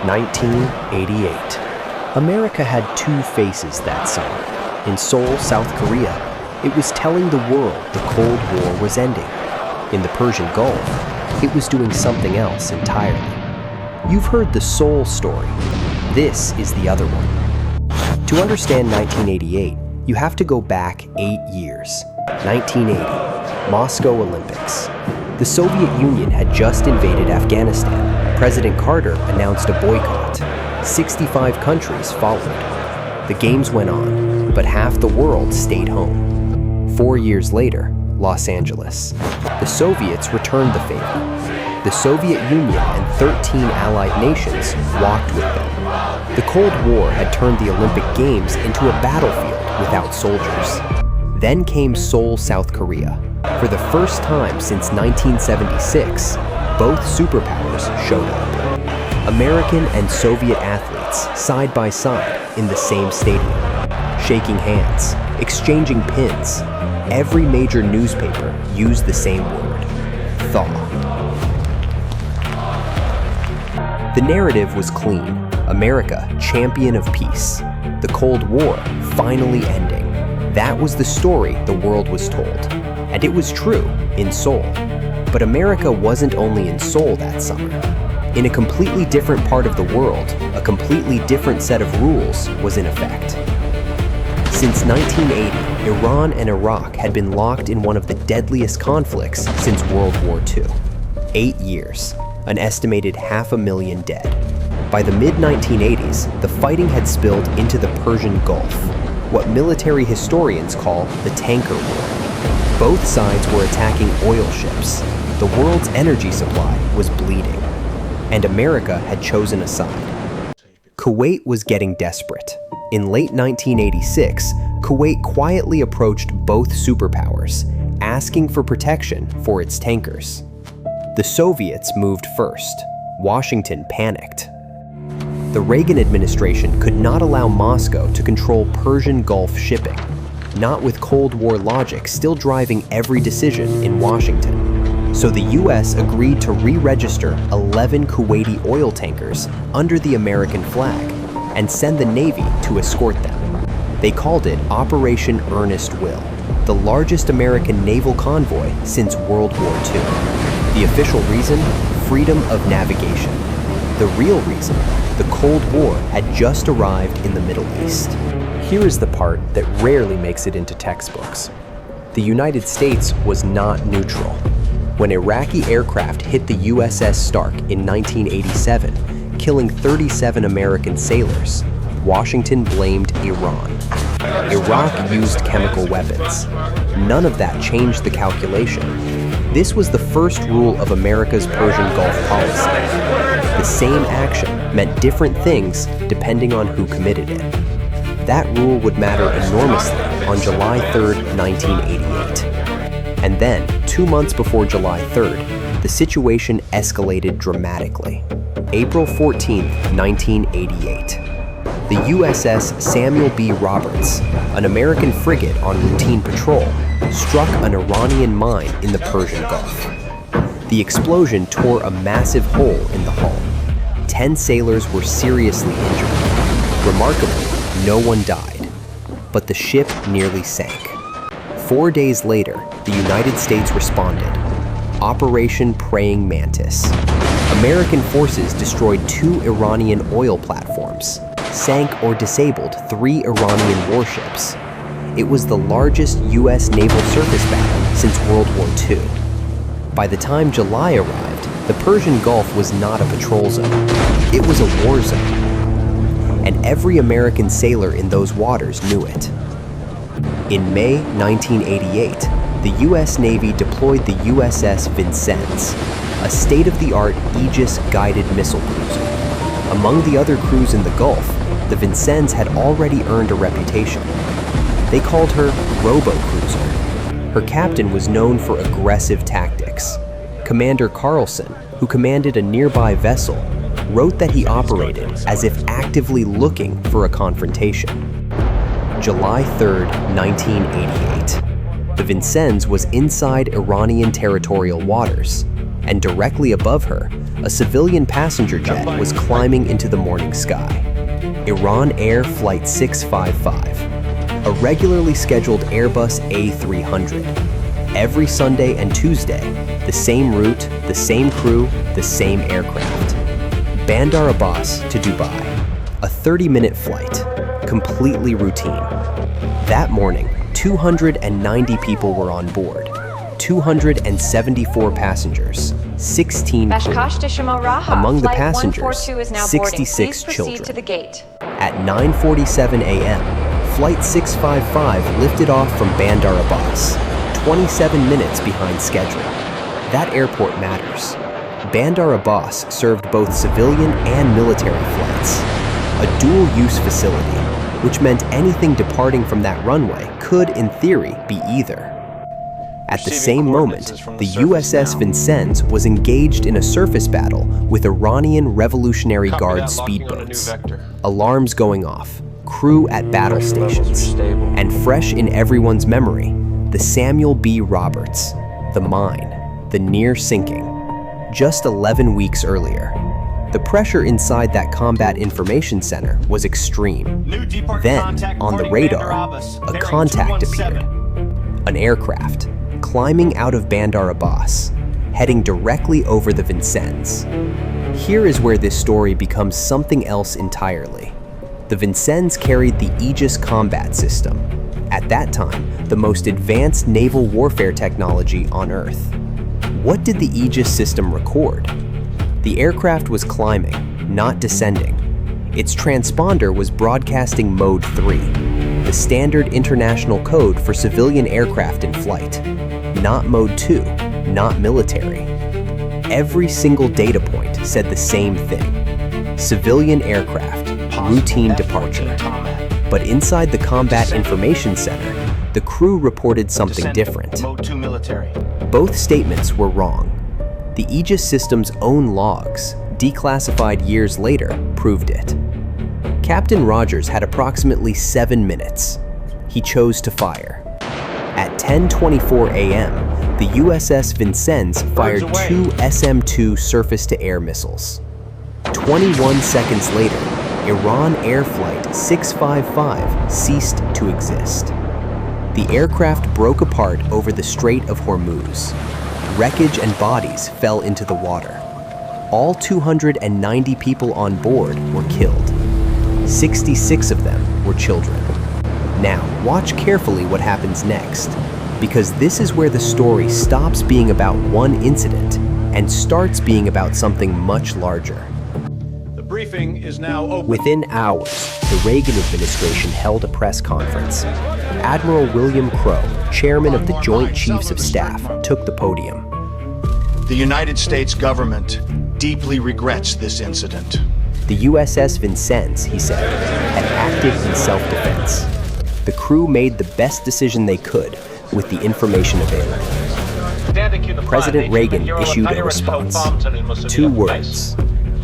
1988. America had two faces that summer. In Seoul, South Korea, it was telling the world the Cold War was ending. In the Persian Gulf, it was doing something else entirely. You've heard the Seoul story. This is the other one. To understand 1988, you have to go back 8 years. 1980, Moscow Olympics. The Soviet Union had just invaded Afghanistan. President Carter announced a boycott. 65 countries followed. The games went on, but half the world stayed home. 4 years later, Los Angeles. The Soviets returned the favor. The Soviet Union and 13 allied nations walked with them. The Cold War had turned the Olympic Games into a battlefield without soldiers. Then came Seoul, South Korea. For the first time since 1976, both superpowers showed up. American and Soviet athletes side by side in the same stadium, shaking hands, exchanging pins. Every major newspaper used the same word: thaw. The narrative was clean. America, champion of peace. The Cold War finally ending. That was the story the world was told. And it was true in Seoul. But America wasn't only in Seoul that summer. In a completely different part of the world, a completely different set of rules was in effect. Since 1980, Iran and Iraq had been locked in one of the deadliest conflicts since World War II. 8 years, an estimated 500,000 dead. By the mid-1980s, the fighting had spilled into the Persian Gulf, what military historians call the tanker war. Both sides were attacking oil ships. The world's energy supply was bleeding, and America had chosen a side. Kuwait was getting desperate. In late 1986, Kuwait quietly approached both superpowers, asking for protection for its tankers. The Soviets moved first. Washington panicked. The Reagan administration could not allow Moscow to control Persian Gulf shipping, not with Cold War logic still driving every decision in Washington. So the US agreed to re-register 11 Kuwaiti oil tankers under the American flag and send the Navy to escort them. They called it Operation Earnest Will, the largest American naval convoy since World War II. The official reason? Freedom of navigation. The real reason? The Cold War had just arrived in the Middle East. Here is the part that rarely makes it into textbooks. The United States was not neutral. When Iraqi aircraft hit the USS Stark in 1987, killing 37 American sailors, Washington blamed Iran. Iraq used chemical weapons. None of that changed the calculation. This was the first rule of America's Persian Gulf policy. The same action meant different things depending on who committed it. That rule would matter enormously on July 3rd, 1988. And then, 2 months before July 3rd, the situation escalated dramatically. April 14th, 1988. The USS Samuel B. Roberts, an American frigate on routine patrol, struck an Iranian mine in the Persian Gulf. The explosion tore a massive hole in the hull. 10 sailors were seriously injured. Remarkably, no one died, but the ship nearly sank. 4 days later, the United States responded. Operation Praying Mantis. American forces destroyed 2 Iranian oil platforms, sank or disabled 3 Iranian warships. It was the largest U.S. naval surface battle since World War II. By the time July arrived, the Persian Gulf was not a patrol zone. It was a war zone. And every American sailor in those waters knew it. In May 1988, the U.S. Navy deployed the USS Vincennes, a state-of-the-art Aegis-guided missile cruiser. Among the other crews in the Gulf, the Vincennes had already earned a reputation. They called her Robo-Cruiser. Her captain was known for aggressive tactics. Commander Carlson, who commanded a nearby vessel, wrote that he operated as if actively looking for a confrontation. July 3rd, 1988. The Vincennes was inside Iranian territorial waters, and directly above her, a civilian passenger jet was climbing into the morning sky. Iran Air Flight 655, a regularly scheduled Airbus A300. Every Sunday and Tuesday, the same route, the same crew, the same aircraft. Bandar Abbas to Dubai, a 30-minute flight, completely routine. That morning, 290 people were on board, 274 passengers, 16 crew. Among the passengers, 66 children. At 9:47 a.m., Flight 655 lifted off from Bandar Abbas, 27 minutes behind schedule. That airport matters. Bandar Abbas served both civilian and military flights, a dual-use facility, which meant anything departing from that runway could, in theory, be either. At the same moment, the USS Vincennes was engaged in a surface battle with Iranian Revolutionary Guard speedboats. Alarms going off, crew at battle stations, and fresh in everyone's memory, the Samuel B. Roberts, the mine, the near sinking, just 11 weeks earlier. The pressure inside that Combat Information Center was extreme. Then, on the radar, a contact appeared. An aircraft, climbing out of Bandar Abbas, heading directly over the Vincennes. Here is where this story becomes something else entirely. The Vincennes carried the Aegis combat system, at that time, the most advanced naval warfare technology on Earth. What did the Aegis system record? The aircraft was climbing, not descending. Its transponder was broadcasting Mode 3, the standard international code for civilian aircraft in flight. Not Mode 2, not military. Every single data point said the same thing. Civilian aircraft, routine departure. But inside the Combat Information Center, the crew reported something different. Mode 2 military. Both statements were wrong. The Aegis system's own logs, declassified years later, proved it. Captain Rogers had approximately 7 minutes. He chose to fire. At 10:24 a.m., the USS Vincennes fired 2 SM-2 surface-to-air missiles. 21 seconds later, Iran Air Flight 655 ceased to exist. The aircraft broke apart over the Strait of Hormuz. Wreckage and bodies fell into the water. All 290 people on board were killed. 66 of them were children. Now, watch carefully what happens next, because this is where the story stops being about one incident and starts being about something much larger. The briefing is now open. Within hours, the Reagan administration held a press conference. Admiral William Crowe, chairman of the Joint Chiefs of Staff, took the podium. The United States government deeply regrets this incident. The USS Vincennes, he said, had acted in self-defense. The crew made the best decision they could with the information available. President Reagan issued a response. 2 words.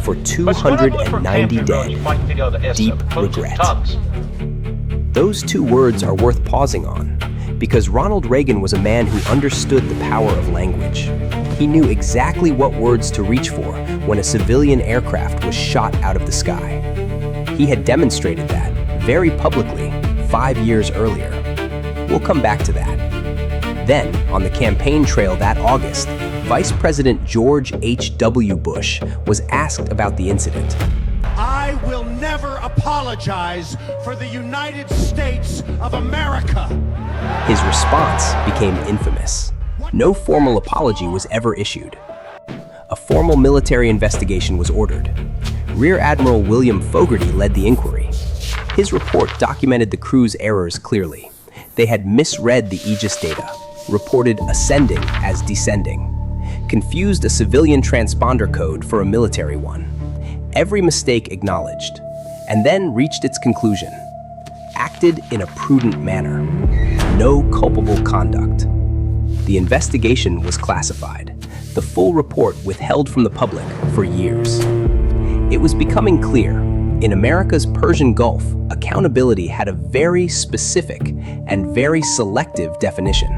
For 290 dead, deep regret. Those 2 words are worth pausing on, because Ronald Reagan was a man who understood the power of language. He knew exactly what words to reach for when a civilian aircraft was shot out of the sky. He had demonstrated that, very publicly, 5 years earlier. We'll come back to that. Then, on the campaign trail that August, Vice President George H.W. Bush was asked about the incident. I will never apologize for the United States of America. His response became infamous. No formal apology was ever issued. A formal military investigation was ordered. Rear Admiral William Fogarty led the inquiry. His report documented the crew's errors clearly. They had misread the Aegis data, reported ascending as descending, confused a civilian transponder code for a military one. Every mistake acknowledged, and then reached its conclusion. Acted in a prudent manner. No culpable conduct. The investigation was classified, the full report withheld from the public for years. It was becoming clear, in America's Persian Gulf, accountability had a very specific and very selective definition.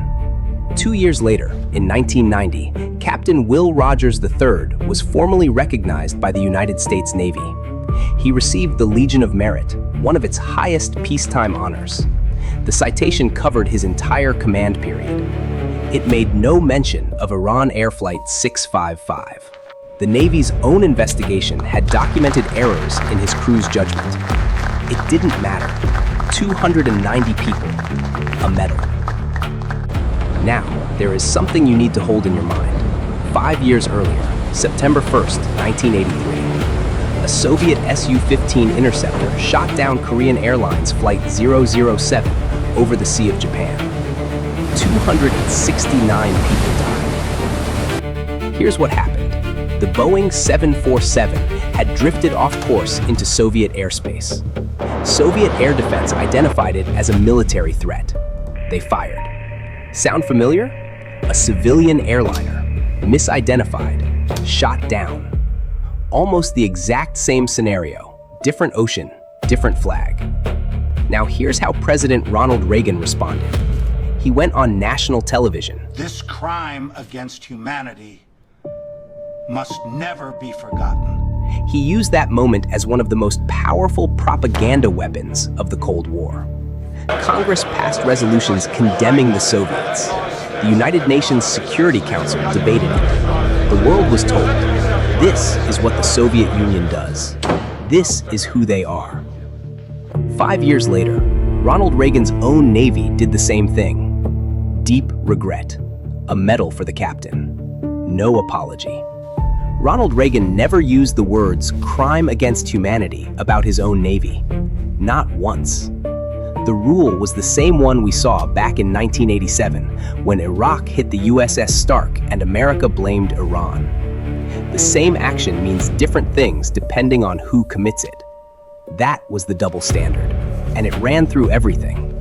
2 years later, in 1990, Captain Will Rogers III was formally recognized by the United States Navy. He received the Legion of Merit, one of its highest peacetime honors. The citation covered his entire command period. It made no mention of Iran Air Flight 655. The Navy's own investigation had documented errors in his crew's judgment. It didn't matter. 290 people, a medal. Now, there is something you need to hold in your mind. 5 years earlier, September 1st, 1983, a Soviet Su-15 interceptor shot down Korean Airlines Flight 007 over the Sea of Japan. 269 people died. Here's what happened. The Boeing 747 had drifted off course into Soviet airspace. Soviet air defense identified it as a military threat. They fired. Sound familiar? A civilian airliner, misidentified, shot down. Almost the exact same scenario, different ocean, different flag. Now here's how President Ronald Reagan responded. He went on national television. This crime against humanity must never be forgotten. He used that moment as one of the most powerful propaganda weapons of the Cold War. Congress passed resolutions condemning the Soviets. The United Nations Security Council debated it. The world was told, this is what the Soviet Union does. This is who they are. 5 years later, Ronald Reagan's own Navy did the same thing. Deep regret. A medal for the captain. No apology. Ronald Reagan never used the words crime against humanity about his own Navy. Not once. The rule was the same one we saw back in 1987 when Iraq hit the USS Stark and America blamed Iran. The same action means different things depending on who commits it. That was the double standard, and it ran through everything.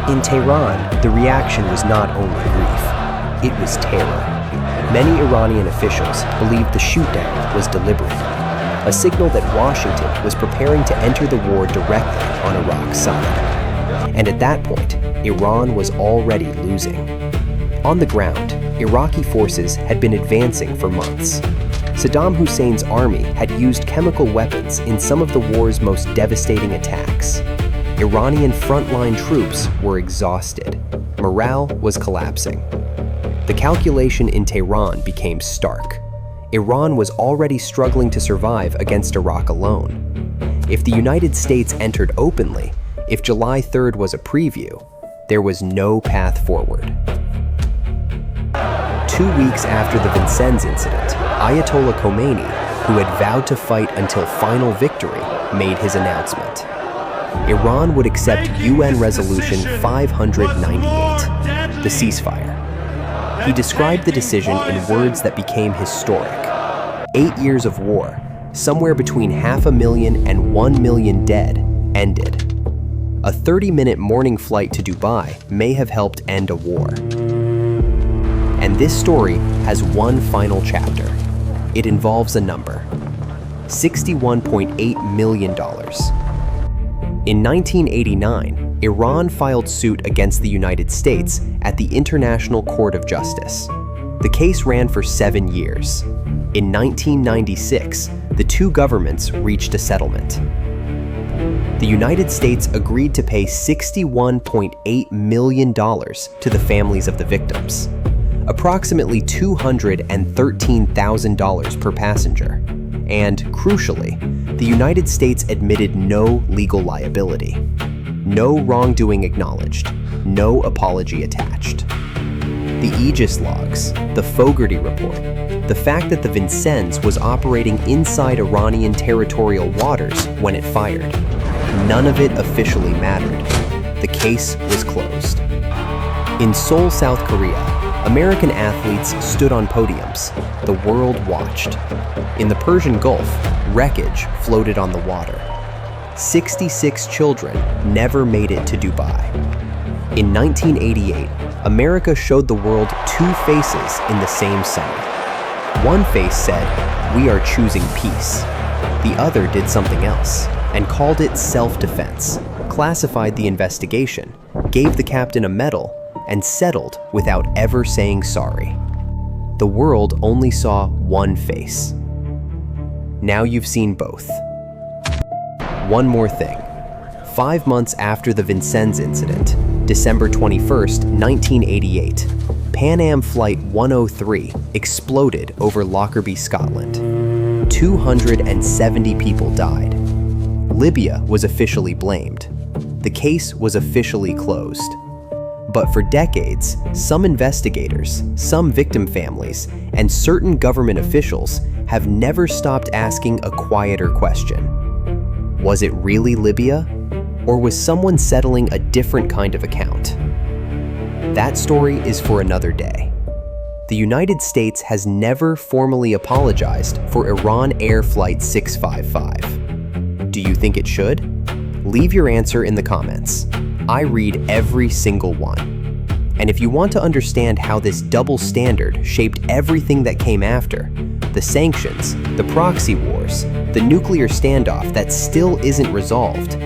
In Tehran, the reaction was not only grief, it was terror. Many Iranian officials believed the shootdown was deliberate, a signal that Washington was preparing to enter the war directly on Iraq's side. And at that point, Iran was already losing. On the ground, Iraqi forces had been advancing for months. Saddam Hussein's army had used chemical weapons in some of the war's most devastating attacks. Iranian frontline troops were exhausted. Morale was collapsing. The calculation in Tehran became stark. Iran was already struggling to survive against Iraq alone. If the United States entered openly, if July 3rd was a preview, there was no path forward. 2 weeks after the Vincennes incident, Ayatollah Khomeini, who had vowed to fight until final victory, made his announcement. Iran would accept UN Resolution 598, the ceasefire. He described the decision in words that became historic. 8 years of war, somewhere between 500,000 and 1 million dead, ended. A 30-minute morning flight to Dubai may have helped end a war. And this story has one final chapter. It involves a number: $61.8 million. In 1989, Iran filed suit against the United States at the International Court of Justice. The case ran for 7 years. In 1996, the two governments reached a settlement. The United States agreed to pay $61.8 million to the families of the victims, approximately $213,000 per passenger. And, crucially, the United States admitted no legal liability. No wrongdoing acknowledged, no apology attached. The Aegis logs, the Fogarty report, the fact that the Vincennes was operating inside Iranian territorial waters when it fired, none of it officially mattered. The case was closed. In Seoul, South Korea, American athletes stood on podiums. The world watched. In the Persian Gulf, wreckage floated on the water. 66 children never made it to Dubai. In 1988, America showed the world two faces in the same summit. One face said, "We are choosing peace." The other did something else and called it self-defense, classified the investigation, gave the captain a medal, and settled without ever saying sorry. The world only saw one face. Now you've seen both. One more thing. 5 months after the Vincennes incident, December 21st, 1988, Pan Am Flight 103 exploded over Lockerbie, Scotland. 270 people died. Libya was officially blamed. The case was officially closed. But for decades, some investigators, some victim families, and certain government officials have never stopped asking a quieter question. Was it really Libya? Or was someone settling a different kind of account? That story is for another day. The United States has never formally apologized for Iran Air Flight 655. Do you think it should? Leave your answer in the comments. I read every single one. And if you want to understand how this double standard shaped everything that came after, the sanctions, the proxy wars, the nuclear standoff that still isn't resolved,